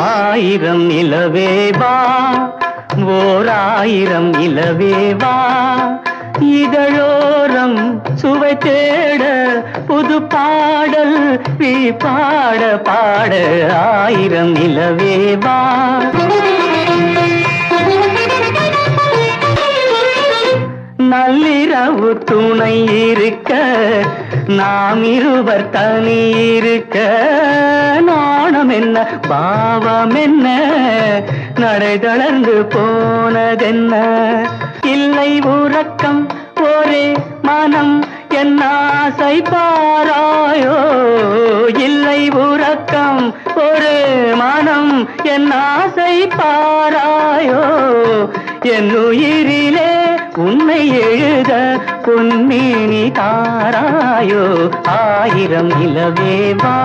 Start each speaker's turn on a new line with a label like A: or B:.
A: ஆயிரம் நிலவேவா, ஓர் ஆயிரம் நிலவேவா, இதழோரம் சுவை தேட புது பாடல் நீ பாட பாட. ஆயிரம் நிலவேவா, நள்ளிரவு துணை இருக்க நாம் இருவர் தனி இருக்க. நாணம் என்ன பாவம் என்ன நடை தளர்ந்து போனதென்ன. இல்லை உறக்கம் ஒரே மனம் என் ஆசை பாராயோ. இல்லை உறக்கம் ஒரு மனம் என் ஆசை பாராயோ. என் உயிரிலே உன்னை எழுத பொன்மேனி தாராயோ. ஆயிரம் நிலவேவா,